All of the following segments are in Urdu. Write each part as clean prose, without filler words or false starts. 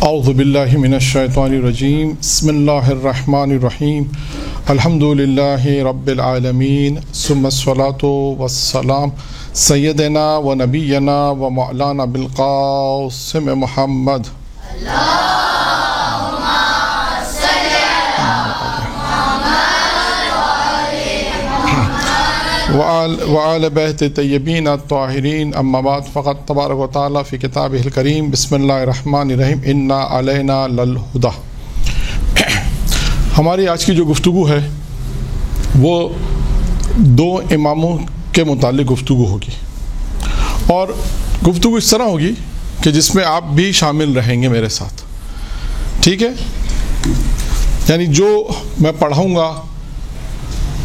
اعوذ باللہ من الشیطان الرجیم بسم اللہ الرحمن الرحیم الحمدللہ رب العالمین ثم الصلاۃ والسلام سیدنا و نبینا و مولانا بالقاسم محمد وآل بیت طیبین الطاہرین اما بعد فقط تبارک و تعالی فی کتابہ الکریم بسم اللہ الرحمن الرحیم انا علینا للہدی۔ ہماری آج کی جو گفتگو ہے وہ دو اماموں کے متعلق گفتگو ہوگی، اور گفتگو اس طرح ہوگی کہ جس میں آپ بھی شامل رہیں گے میرے ساتھ، ٹھیک ہے؟ یعنی جو میں پڑھاؤں گا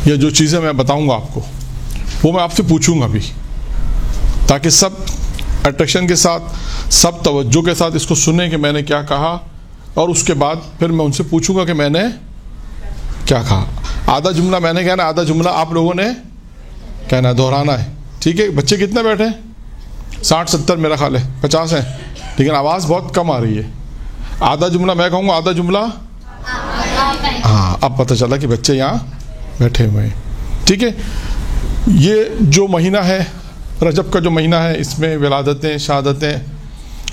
یا جو چیزیں میں بتاؤں گا آپ کو وہ میں آپ سے پوچھوں گا بھی، تاکہ سب اٹریکشن کے ساتھ، سب توجہ کے ساتھ اس کو سنیں کہ میں نے کیا کہا، اور اس کے بعد پھر میں ان سے پوچھوں گا کہ میں نے کیا کہا۔ آدھا جملہ میں نے کہنا، آدھا جملہ آپ لوگوں نے کہنا، دہرانا ہے، ٹھیک ہے؟ بچے کتنے بیٹھے ہیں؟ 60-70 میرا خیال ہے، 50 ہیں، لیکن آواز بہت کم آ رہی ہے۔ آدھا جملہ میں کہوں گا، آدھا جملہ ہاں، اب پتہ چلا کہ بچے یہاں بیٹھے ہوئے ہیں، ٹھیک ہے؟ یہ جو مہینہ ہے رجب کا جو مہینہ ہے، اس میں ولادتیں شہادتیں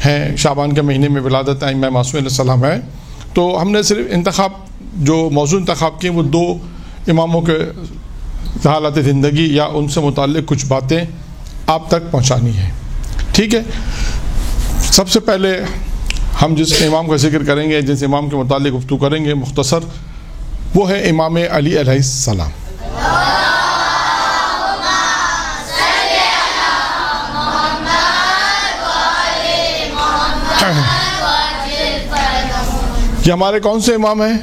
ہیں، شعبان کے مہینے میں ولادتیں امام معصوم علیہ السلام ہیں، تو ہم نے صرف انتخاب جو موضوع انتخاب کیے وہ دو اماموں کے حالات زندگی یا ان سے متعلق کچھ باتیں آپ تک پہنچانی ہیں، ٹھیک ہے؟ سب سے پہلے ہم جس امام کا ذکر کریں گے، جس امام کے متعلق گفتگو کریں گے مختصر، وہ ہے امام علی علیہ السلام۔ یہ ہمارے کون سے امام ہیں؟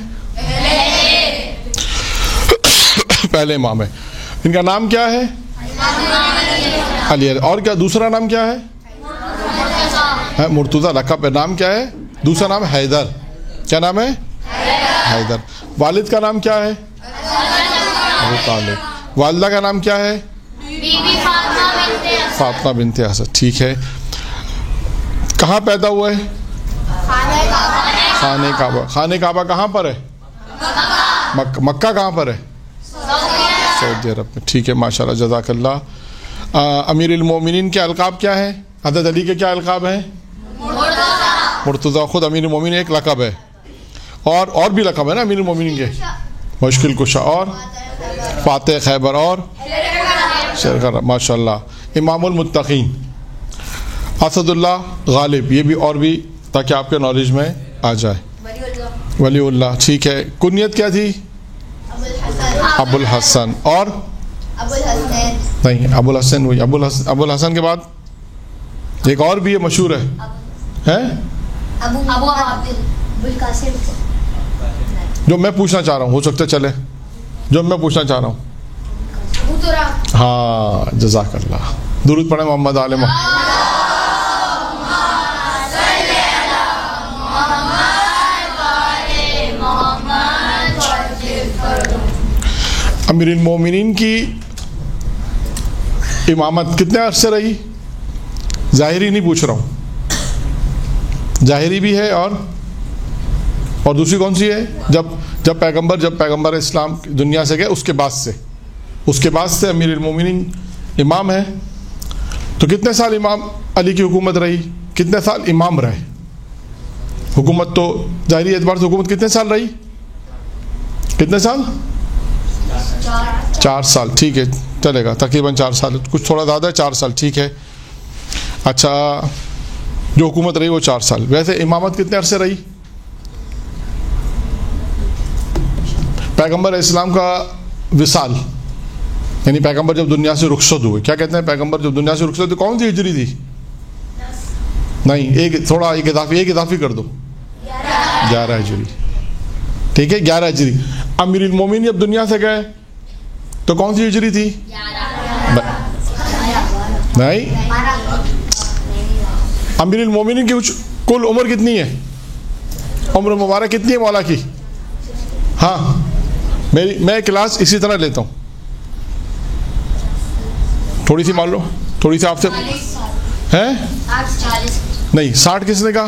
پہلے امام ہے۔ ان کا نام کیا ہے؟ علی۔ اور کیا دوسرا نام کیا ہے؟ مرتضیٰ لقب ہے۔ نام کیا ہے؟ دوسرا نام حیدر۔ کیا نام ہے؟ حیدر۔ والد کا نام کیا ہے؟ ابو طالب۔ والدہ کا نام کیا ہے؟ فاطمہ بنت اسد، ٹھیک ہے۔ کہاں پیدا ہوا ہے؟ خانہ کعبہ۔ خانہ کعبہ کہاں پر ہے؟ مکہ کہاں پر ہے؟ سعودی عرب میں، ٹھیک ہے، ماشاءاللہ، جزاک اللہ۔ امیر المومنین کے القاب کیا ہیں؟ حضرت علی کے کیا القاب ہیں؟ مرتضیٰ۔ خود امیر المومنین ایک لقب ہے، اور بھی لقب ہے نا امیر المومنین کے، مشکل کشا اور فاتح خیبر اور شیر، ماشاءاللہ۔ امام المتقین اسد اللہ غالب، یہ بھی اور بھی، تاکہ آپ کے نالج میں آ جائے۔ ولی اللہ، ٹھیک ہے۔ کنیت کیا تھی؟ ابو الحسن۔ اور نہیں، ابو الحسن ہوئی۔ ابو الحسن کے بعد ایک اور بھی ہے، مشہور ہے، جو میں پوچھنا چاہ رہا ہوں، ہو سکتا چلے جو میں پوچھنا چاہ رہا ہوں۔ ہاں، جزاک اللہ۔ درود پڑھیں محمد آل محمد۔ امیر المومنین کی امامت کتنے عرصے رہی؟ ظاہری نہیں پوچھ رہا ہوں، ظاہری بھی ہے اور دوسری کون سی ہے؟ جب پیغمبر اسلام دنیا سے گئے، اس کے بعد سے امیر المومنین امام ہے، تو کتنے سال امام علی کی حکومت رہی؟ کتنے سال امام رہے؟ حکومت تو ظاہری اعتبار سے حکومت کتنے سال رہی؟ کتنے سال؟ 4 سال، ٹھیک ہے، چلے گا، تقریباً 4 سال، کچھ تھوڑا زیادہ ہے، 4 سال، ٹھیک ہے۔ اچھا، جو حکومت رہی وہ 4 سال۔ ویسے امامت کتنے عرصے رہی؟ پیغمبر اسلام کا وصال، یعنی پیغمبر جب دنیا سے رخصت ہوئے، کیا کہتے ہیں؟ پیغمبر جب دنیا سے رخصت ہوئے، کون سی ہجری تھی؟ نہیں، ایک اضافی کر دو، 11 ہجری، ٹھیک ہے، 11 ہجری۔ امیر المومنین جب دنیا سے گئے تو کون سی ہجری تھی؟ نہیں، امیر المومنین کی کل عمر کتنی ہے؟ عمر مبارک کتنی ہے مولا کی؟ ہاں، میں کلاس اسی طرح لیتا ہوں، تھوڑی سی مان لو، تھوڑی سی آپ سے ہیں؟ نہیں، 60 کس نے کہا؟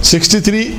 63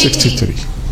63।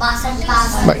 62।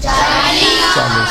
40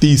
30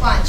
5।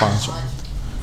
5।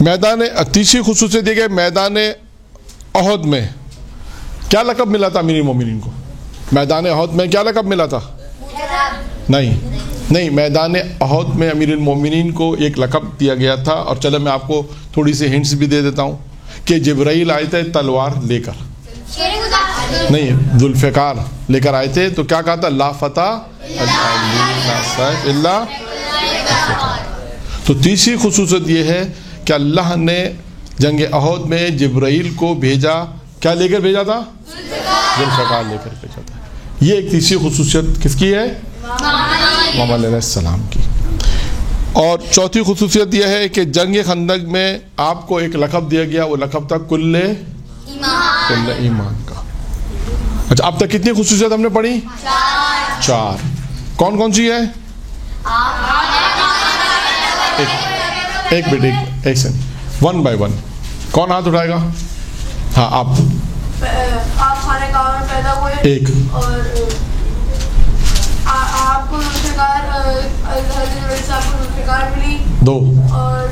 میدان تیسری خصوصیت یہ کہ میدان احد میں کیا لقب ملا تھا امیر المومنین کو؟ میدان احد میں کیا لقب ملا تھا؟ نہیں، میدان احد میں امیر المومنین کو ایک لقب دیا گیا تھا. اور چلو میں آپ کو تھوڑی سی ہنٹس بھی دے دیتا ہوں کہ جبرائیل آئے تھے تلوار لے کر، نہیں ذوالفقار لے کر آئے تھے. تو کیا کہا تھا؟ لا فتح الا. تو تیسری خصوصیت یہ ہے کہ اللہ نے جنگ احد میں جبرائیل کو بھیجا، کیا لے کر بھیجا تھا؟ ذوالفقار لے کر بھیجا تھا. یہ ایک تیسری خصوصیت کس کی ہے؟ محمد علیہ السلام کی. اور چوتھی خصوصیت یہ ہے کہ جنگ خندق میں آپ کو ایک لقب دیا گیا، وہ لقب تھا کل ایمان کا. اچھا اب تک کتنی خصوصیت ہم نے پڑھی؟ 4. کون کون سی ہے؟ ایک منٹ، ایک سیکنڈ، 1 بائی 1. کون ہاتھ اٹھائے گا؟ ہاں آپ خانہ کعبہ میں پیدا ہوئے. ایک. اور آپ کو ذوالفقار، حضرت جبرائیل صاحب کو ذوالفقار ملی. 2. اور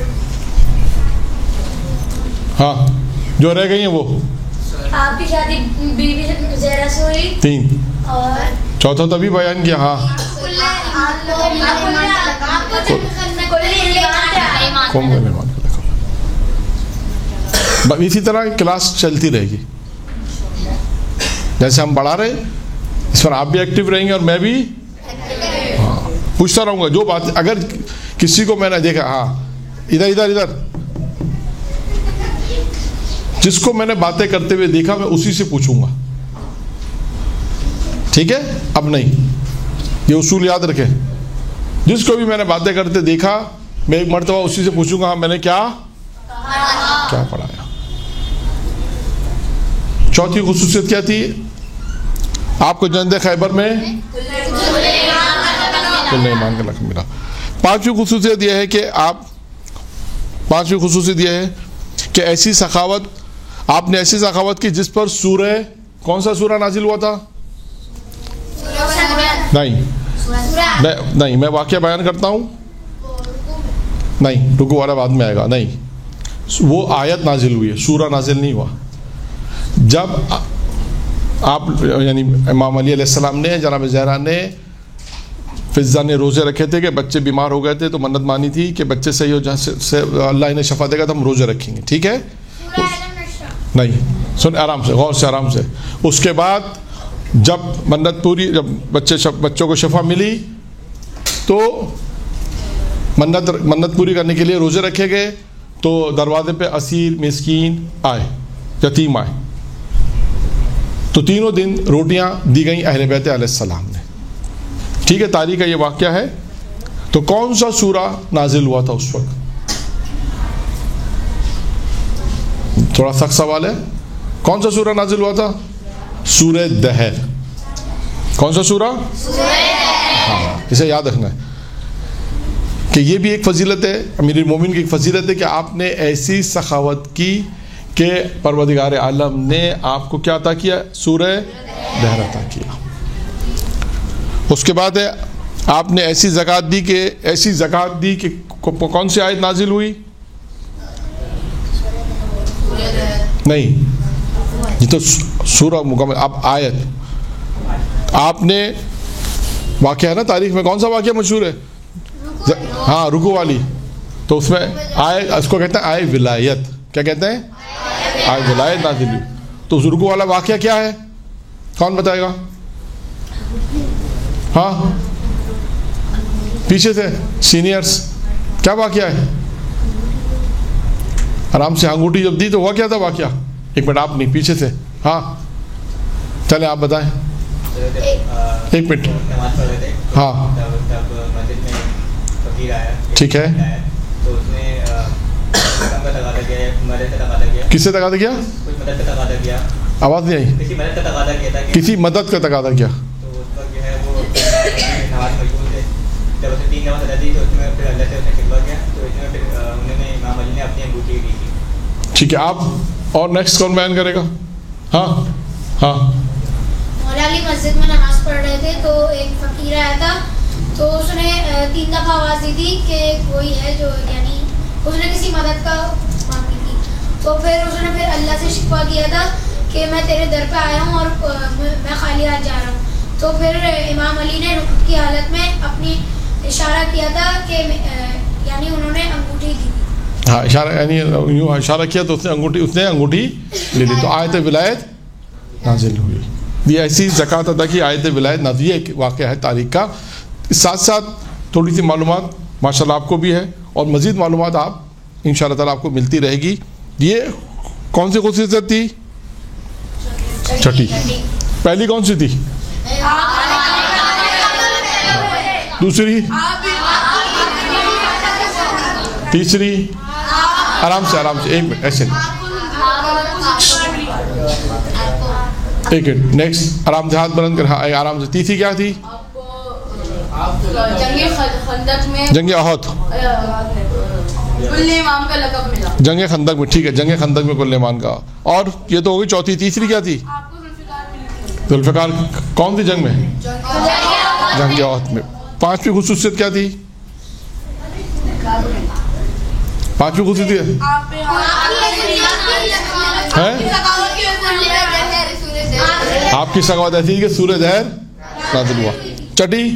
ہاں جو رہ گئی ہیں وہ آپ کی شادی بیوی زہرا سے ہوئی. 3. اور چوتھا تو ابھی بیان کیا. ہاں اسی طرح کلاس چلتی رہے گی، جیسے ہم بڑھا رہے اس پر آپ بھی ایکٹیو رہیں گے اور میں بھی پوچھتا رہوں گا جو بات. اگر کسی کو میں نے دیکھا، ہاں ادھر جس کو میں نے باتیں کرتے ہوئے دیکھا میں اسی سے پوچھوں گا، ٹھیک ہے؟ اب نہیں، یہ اصول یاد رکھیں. جس کو بھی میں نے باتیں کرتے دیکھا میں ایک مرتبہ اسی سے پوچھوں گا ہاں میں نے کیا پڑھایا. چوتھی خصوصیت کیا تھی؟ آپ کو جنگ خیبر میں کل ایمان کا لقب ملا. پانچویں خصوصیت یہ ہے کہ ایسی سخاوت، آپ نے ایسی سخاوت کی جس پر سورہ، کون سا سورہ نازل ہوا تھا؟ نہیں، میں واقعہ بیان کرتا ہوں. نہیں، رکوع والا بعد میں آئے گا. نہیں، وہ آیت نازل ہوئی ہے، سورہ نازل نہیں ہوا. جب آپ یعنی امام علی علیہ السلام نے، جناب زہرا نے، فضہ نے روزے رکھے تھے کہ بچے بیمار ہو گئے تھے تو منت مانی تھی کہ بچے صحیح ہو جائے، اللہ انہیں شفا دے گا تو ہم روزے رکھیں گے، ٹھیک ہے؟ نہیں سن، آرام سے، غور سے، آرام سے. اس کے بعد جب منت پوری، جب بچوں کو شفا ملی تو منت پوری کرنے کے لیے روزے رکھے گئے. تو دروازے پہ اسیر، مسکین آئے، یتیم آئے، تو تینوں دن روٹیاں دی گئیں اہل بیت علیہ السلام نے، ٹھیک ہے؟ تاریخ کا یہ واقعہ ہے. تو کون سا سورہ نازل ہوا تھا اس وقت؟ تھوڑا سخت سوال ہے. کون سا سورہ نازل ہوا تھا؟ سورہ دہر. کون سا سورہ؟ ہاں، اسے یاد رکھنا ہے کہ یہ بھی ایک فضیلت ہے، امیر المومنین کی ایک فضیلت ہے کہ آپ نے ایسی سخاوت کی کہ پروردگار عالم نے آپ کو کیا عطا کیا؟ سورہ دہر عطا کیا. اس کے بعد ہے آپ نے ایسی زکوٰۃ دی کہ کون سی آیت نازل ہوئی؟ نہیں، یہ تو سورہ مکمل. اب آیت آپ نے واقعہ ہے نا تاریخ میں، کون سا واقعہ مشہور ہے؟ ہاں رکوع والی. تو اس میں اس کو کہتے ہیں آئے ولایت. کیا کہتے ہیں؟ آئے ولایت نازل ہوئی. تو اس رکوع والا واقعہ کیا ہے؟ کون بتائے گا؟ ہاں پیچھے سے سینئرز، کیا واقعہ ہے؟ آرام سے انگوٹھی جب دی تو ہوا کیا تھا واقعہ؟ ایک منٹ، آپ نہیں، پیچھے سے. ہاں چلیں آپ بتائیں. ایک منٹ. ہاں ٹھیک ہے. کس سے تقاضا کیا؟ آواز نہیں آئی. کسی مدد کا تقاضا کیا. ٹھیک ہے. آپ اور نیکسٹ کون بیان کرے گا؟ ہاں ہاں. مولا علی مسجد میں نماز پڑھ رہے تھے تو ایک فقیر آیا تھا، تو اس نے 3 دفعہ آواز دی تھی کہ کوئی ہے جو، یعنی اس نے کسی مدد کا تو پھر اس نے پھر اللہ سے شکوہ کیا تھا کہ میں تیرے در پہ آیا ہوں اور میں خالی ہاتھ جا رہا ہوں. تو پھر امام علی نے رکوع کی حالت میں اپنی اشارہ کیا تھا کہ یعنی انہوں نے انگوٹھی دی تھی. ہاں اشارہ یعنی یوں اشارہ کیا تو اس نے انگوٹھی لے لی. تو آیت ولایت نازل ہوئی. یہ ایسی زکوٰۃ ادا کی آیت ولایت نازل. یہ ایک واقعہ ہے تاریخ کا. اس ساتھ ساتھ تھوڑی سی معلومات ماشاء اللہ آپ کو بھی ہے اور مزید معلومات آپ ان شاء اللہ تعالیٰ آپ کو ملتی رہے گی. یہ کون سی خصوصیت تھی؟ چھٹی. پہلی کون سی تھی؟ دوسری؟ تیسری؟ آرام سے ایک منٹ ایسے ایک منٹ. نیکسٹ آرام سے ہاتھ بلند کر. ہاں آرام سے. تیسری کیا تھی؟ جنگ احد. کل امام کا لقب ملا. جنگ خندق میں. ٹھیک ہے جنگ خندق میں کل ایمان کا. اور یہ تو ہو گئی چوتھی. تیسری کیا تھی؟ ذوالفقار. کون سی جنگ میں؟ جنگ احد میں. پانچویں خصوصیت کیا تھی؟ پانچویں خصوصیت ہے آپ کی سخاوت ایسی کہ سورج زہر نازل ہوا. چٹی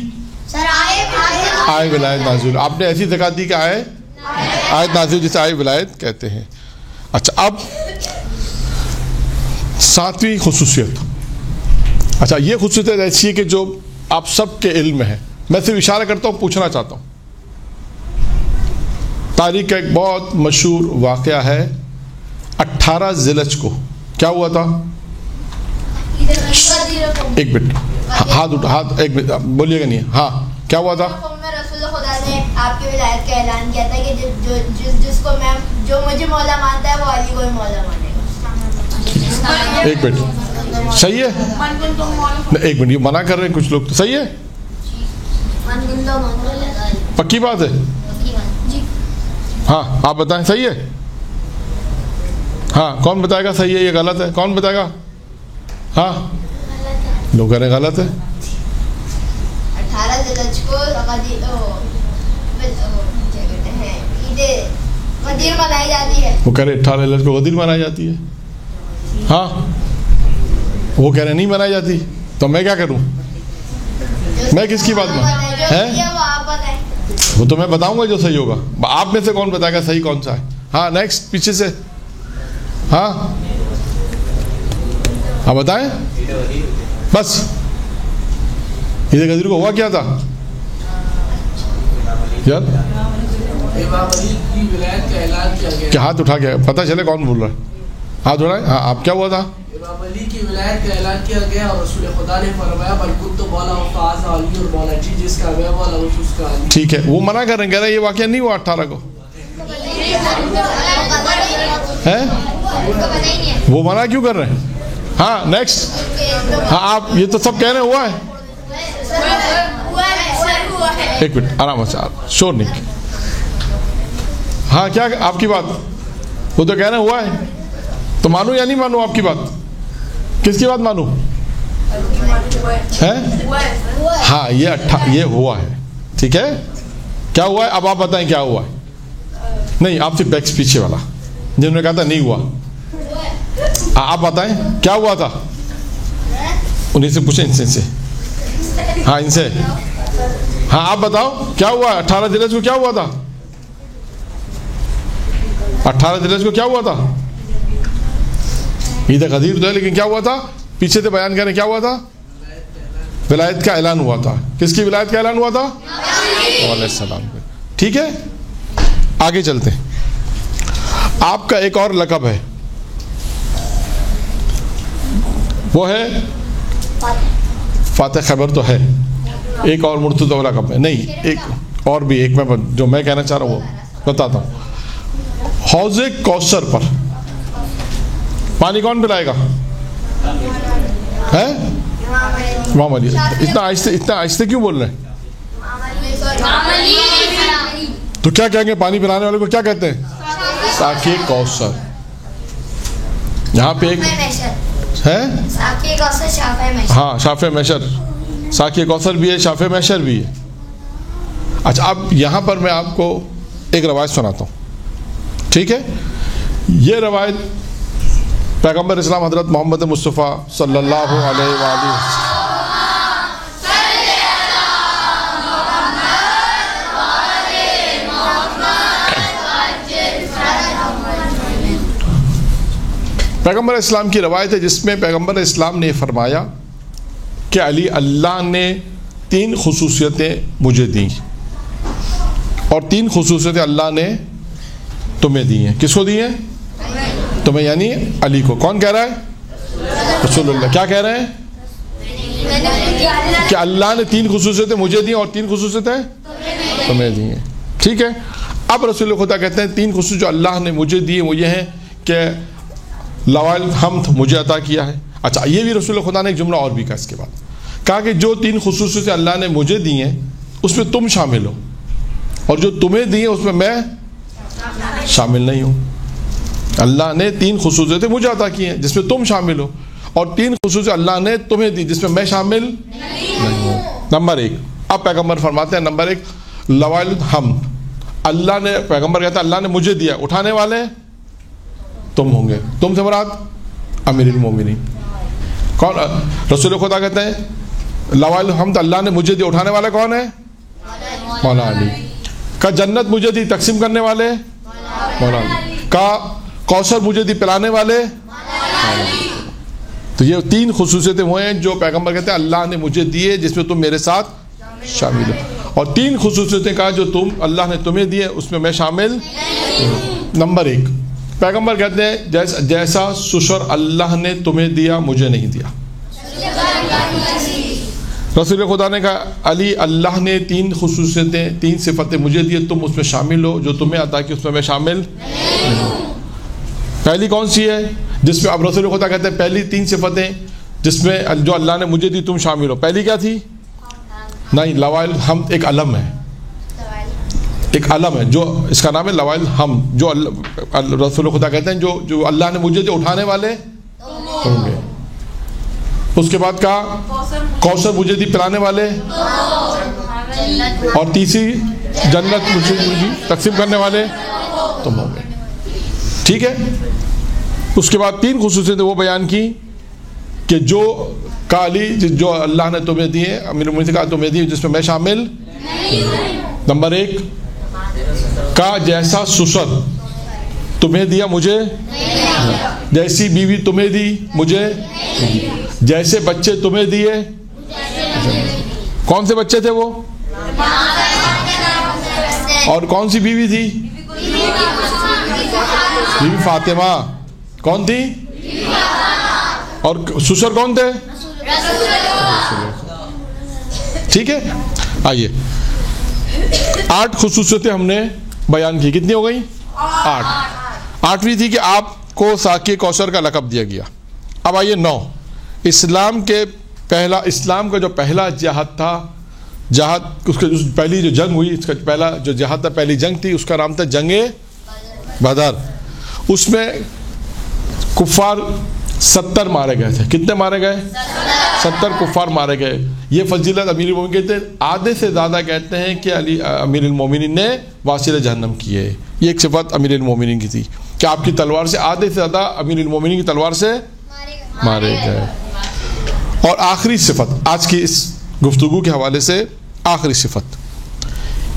آئے ولایت نازل. آپ نے ایسی زکوٰۃ دی کہ آیت نازل جسے آئے ولایت کہتے ہیں. اچھا اب ساتویں خصوصیت. اچھا یہ خصوصیت ایسی ہے کہ جو آپ سب کے علم میں ہے. میں صرف اشارہ کرتا ہوں, پوچھنا چاہتا ہوں. تاریخ کا ایک بہت مشہور واقعہ ہے. 18 ذی الحجہ کو کیا ہوا تھا؟ ایک منٹ ہاتھ ایک منٹ بولیے گا نہیں. ہاں کیا ہوا تھا؟ رسول خدا نے آپ کی ولایت کا اعلان کیا تھا کہ جس کو میں جو مجھے مولا مانتا ہے وہ علی کو ہی مولا مانے گا. ایک منٹ صحیح ہے. ایک منٹ یہ منع کر رہے ہیں کچھ لوگ تو. صحیح ہے پکی بات ہے. ہاں آپ بتائیں صحیح ہے. ہاں کون بتائے گا صحیح ہے یہ غلط ہے؟ کون بتائے گا؟ ہاں لوگ کہہ رہے ہیں غلط ہے. 18 ذی الحجہ کو غدیر منائی جاتی ہے. وہ کہہ رہے 18 ذی الحجہ کو غدیر منائی جاتی ہے. ہاں وہ کہہ رہے نہیں منائی جاتی. تو میں کیا کروں؟ میں کس کی بات میں وہ تو میں بتاؤں گا جو صحیح ہوگا. آپ میں سے کون بتائے گا صحیح کون سا ہے؟ ہاں نیکسٹ پیچھے سے. ہاں ہاں بتائیں بس. عید غدیر کو ہوا کیا تھا یار؟ کہ ہاتھ اٹھا کے پتہ چلے کون بول رہا ہے. ہاتھ اٹھائیں. ہاں آپ کیا ہوا تھا؟ امام علی کی ولایت کا اعلان کیا گیا اور رسول خدا نے فرمایا بل کنت مولا فاز علی اور مولا جی جس کا میں مولا اس کا علی. ٹھیک ہے وہ منع کر رہے ہیں, کہہ رہے ہیں یہ واقعہ نہیں ہوا 18 کو ہے. وہ منع کیوں کر رہے ہیں؟ ہاں نیکسٹ. ہاں آپ یہ تو سب کہہ رہے ہیں ہوا ہے. ایک منٹ آرام سے شور نہیں. ہاں کیا آپ کی بات؟ وہ تو کہہ رہے ہیں ہوا ہے. تو مانو یا نہیں مانو آپ کی بات؟ کس کی بات مانو ہے؟ ہاں یہ ہوا ہے. ٹھیک ہے کیا ہوا ہے اب آپ بتائیں کیا ہوا ہے. نہیں آپ سے بیکس پیچھے والا جنہوں نے کہا تھا نہیں ہوا آپ بتائیں کیا ہوا تھا. انہیں سے پوچھیں ان سے. ہاں ان سے. ہاں آپ بتاؤ کیا ہوا 18 ذی الحجہ کو کیا ہوا تھا؟ 18 ذی الحجہ کو کیا ہوا تھا؟ عید غدیر تو ہے لیکن کیا ہوا تھا؟ پیچھے سے بیان کریں کیا ہوا تھا؟ ولایت کا اعلان ہوا تھا. کس کی ولایت کا اعلان ہوا تھا؟ علیہ السلام. ٹھیک ہے آگے چلتے ہیں. آپ کا ایک اور لقب ہے وہ ہے فاتح خیبر. تو ہے ایک اور مرتضی لقب ہے. نہیں ایک اور بھی ایک میں جو میں کہنا چاہ رہا ہوں وہ بتاتا ہوں. حوض کوثر پر پانی کون پلائے گا؟ ہے امام علی. اتنا آہستہ کیوں بول رہے ہیں؟ تو کیا کہیں گے پانی پلانے والے کو کیا کہتے ہیں؟ ساقی کوثر. یہاں پہ ایک ہے ہاں شافع محشر. ساقی کوثر بھی ہے شافع محشر بھی ہے. اچھا اب یہاں پر میں آپ کو ایک روایت سناتا ہوں. ٹھیک ہے یہ روایت پیغمبر اسلام حضرت محمد مصطفیٰ صلی اللہ علیہ وآلہ وسلم پیغمبر اسلام کی روایت ہے، جس میں پیغمبر اسلام نے فرمایا کہ علی، اللہ نے 3 خصوصیتیں مجھے دیں اور 3 خصوصیتیں اللہ نے تمہیں دی ہیں۔ کس کو دی ہیں؟ تمہیں یعنی علی کو۔ کون کہہ رہا ہے؟ رسول اللہ۔ کیا کہہ رہے ہیں؟ کہ اللہ نے 3 خصوصیتیں مجھے دی اور 3 خصوصیتیں تمہیں دی ہیں۔ ٹھیک ہے، اب رسول خدا کہتے ہیں 3 خصوصیت جو اللہ نے مجھے دی وہ یہ ہیں کہ لوائل الحمد مجھے عطا کیا ہے۔ اچھا، یہ بھی رسول خدا نے ایک جملہ اور بھی کہا اس کے بعد، کہا کہ جو 3 خصوصیتیں اللہ نے مجھے دی ہیں اس میں تم شامل ہو، اور جو تمہیں دی ہیں اس میں شامل نہیں ہوں۔ اللہ نے 3 خصوصیتیں مجھے عطا کی ہیں جس میں تم شامل ہو، اور 3 خصوصیتیں اللہ نے تمہیں دی جس میں میں شامل نہیں ہوں۔ نمبر 1، اب پیغمبر فرماتے ہیں نمبر 1 لوائل الحمد، اللہ نے، پیغمبر کہتا ہے اللہ نے مجھے دیا، اٹھانے والے تم ہوں گے۔ تم سے مراد امیر المومنین۔ کون؟ رسول خدا کہتے ہیں لوائل الحمد اللہ نے مجھے دیا، اٹھانے والا کون ہے؟ مولا علی۔ کا جنت مجھے دی، تقسیم کرنے والے مولا علی۔ کا کوثر مجھے دی، پلانے والے مولا علی۔ تو یہ 3 خصوصیتیں وہ ہیں جو پیغمبر کہتے ہیں اللہ نے مجھے دیے جس میں تم میرے ساتھ شامل ہو، اور 3 خصوصیتیں کہا جو اللہ نے تمہیں دیے اس میں میں شامل ہوں۔ نمبر 1، پیغمبر کہتے ہیں جیسا سشر اللہ نے تمہیں دیا مجھے نہیں دیا۔ رسول خدا نے کہا علی، اللہ نے 3 خصوصیتیں 3 صفتیں مجھے دی، تم اس میں شامل ہو، جو تمہیں عطا کی اس میں میں شامل نہیں ہوں۔ پہلی کون سی ہے جس میں اب رسول خدا کہتے ہیں پہلی 3 صفتیں جس میں جو اللہ نے مجھے دی تم شامل ہو، پہلی کیا تھی؟ نہیں، لوائل الحمد ایک علم ہے، ایک علم ہے جو اس کا نام ہے لوائل الحمد، جو رسول خدا کہتے ہیں جو اللہ نے مجھے جو اٹھانے والے ہوں گے۔ اس کے بعد کہا کوثر مجھے دی، پلانے والے، اور تیسری جنت مجھے دی، تقسیم کرنے والے تم ہوں گے۔ ٹھیک ہے، اس کے بعد 3 خصوصیتیں وہ بیان کی کہ جو علی جو اللہ نے تمہیں دی ہے، امیر المومنین سے کہا تمہیں دی جس میں میں شامل نہیں ہوں۔ نمبر 1 کا جیسا سسر تمہیں دیا مجھے، جیسی بیوی تمہیں دی مجھے، جیسے بچے تمہیں دیے۔ کون سے بچے تھے وہ؟ اور کون سی بیوی تھی؟ بیوی فاطمہ۔ کون تھی؟ اور سسر کون تھے؟ ٹھیک ہے، آئیے 8 خصوصیتیں ہم نے بیان کی، کتنی ہو گئی؟ 8۔ 8ویں تھی کہ آپ کو ساقی کوثر کا لقب دیا گیا۔ اب آئیے 9، اسلام کا جو پہلا جہاد تھا، اس کی پہلی جو جنگ ہوئی، اس کا پہلا جو جہاد تھا، پہلی جنگ تھی، اس کا نام تھا جنگ بدر۔ اس میں کفار 70 مارے گئے تھے۔ کتنے مارے گئے؟ 70 کفار مارے گئے۔ یہ فضیلت امیر المومنین کہتے ہیں، آدھے سے زیادہ کہتے ہیں کہ علی امیر المومنین نے واصل جہنم کیے۔ یہ ایک صفت امیر المومنین کی تھی کہ آپ کی تلوار سے آدھے سے زیادہ امیر المومنین کی تلوار سے مارے گئے۔ اور آخری صفت آج کی اس گفتگو کے حوالے سے، آخری صفت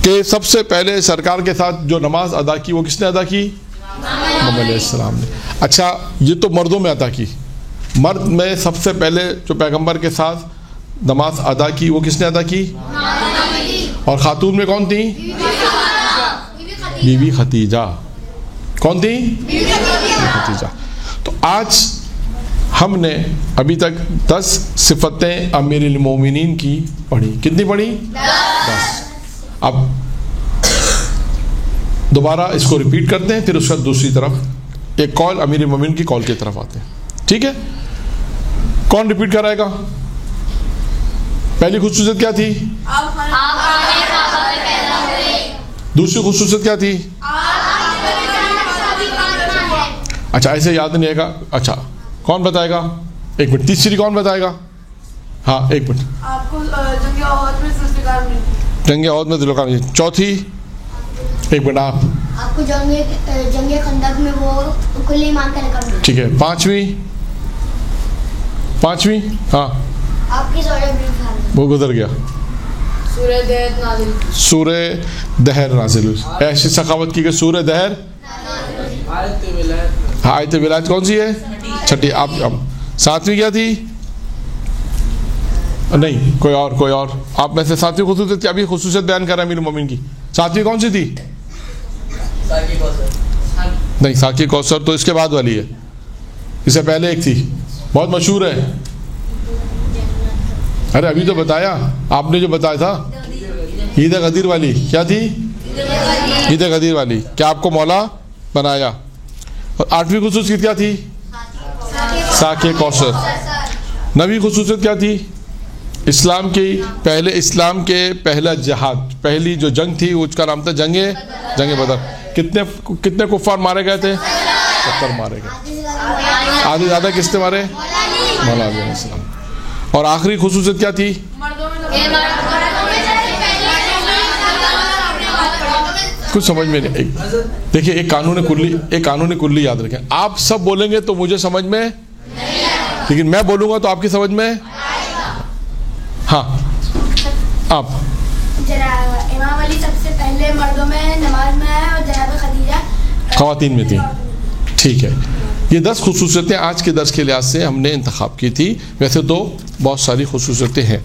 کہ سب سے پہلے سرکار کے ساتھ جو نماز ادا کی وہ کس نے ادا کی؟ محمد علیہ السلام نے۔ اچھا، یہ تو مردوں میں ادا کی، مرد میں سب سے پہلے جو پیغمبر کے ساتھ نماز ادا کی وہ کس نے ادا کی؟ اور خاتون میں کون تھی؟ بی بی خدیجہ۔ کون تھی؟ بی بی خدیجہ۔ تو آج ہم نے ابھی تک 10 صفتیں امیر المومنین کی پڑھی۔ کتنی پڑھی؟ 10۔ اب دوبارہ اس کو ریپیٹ کرتے ہیں، پھر اس کا دوسری طرف ایک کال امیر المومنین کی کال کی طرف آتے ہیں۔ ٹھیک ہے، کون ریپیٹ کرائے گا؟ پہلی خصوصیت کیا تھی؟ دوسری خصوصیت کیا تھی؟ اچھا، ایسے یاد نہیں آئے گا۔ اچھا، کون بتائے گا؟ ایک منٹ۔ تیسری کون بتائے گا؟ ہاں، ایک منٹ۔ آپ کو جنگ احد میں ذوالفقار ملی۔ جنگ احد میں ذوالفقار ملی۔ چوتھی؟ ایک منٹ آپ۔ آپ کو جنگ خندق میں وہ کل ایمان کا لقب ملا. ٹھیک ہے. پانچویں ہاں آپ کی وہ گزر گیا. سورہ دہر نازل. سورہ دہر نازل ہوئی. ایسی سخاوت کی کہ سورہ دہر. آیت ولایت کون سی ہے؟ چھٹی. آپ 7ویں کیا تھی؟ نہیں کوئی اور آپ میں سے 7ویں خصوصیت کیا؟ ابھی خصوصیت بیان کر رہا ہے امیر المومنین کی. 7ویں کون سی تھی؟ نہیں ساقی کوثر تو اس کے بعد والی ہے. اس سے پہلے ایک تھی بہت مشہور ہے. ارے ابھی تو بتایا آپ نے جو بتایا تھا عید غدیر والی. کیا تھی؟ عید غدیر والی. کیا آپ کو مولا بنایا. اور 8ویں خصوصیت کیا تھی؟ ساقی کوثر. 9ویں خصوصیت کیا تھی؟ اسلام کے پہلا جہاد، پہلی جو جنگ تھی اس کا نام تھا جنگ بدر. کتنے کفار مارے گئے تھے؟ 70 مارے گئے. آدھے زیادہ کس نے مارے؟ مولا علیہ السلام. اور آخری خصوصیت کیا تھی؟ کچھ سمجھ میں نہیں. دیکھیے ایک قانون کلی یاد رکھیں. آپ سب بولیں گے تو مجھے سمجھ میں، لیکن میں بولوں گا تو آپ کی سمجھ میں. ہاں آپ. امام علی سب سے پہلے مردوں میں نماز میں آئے اور جناب خدیجہ خواتین میں تھی. ٹھیک ہے. یہ 10 خصوصیتیں آج کے درس کے لحاظ سے ہم نے انتخاب کی تھی. ویسے تو بہت ساری خصوصیتیں ہیں.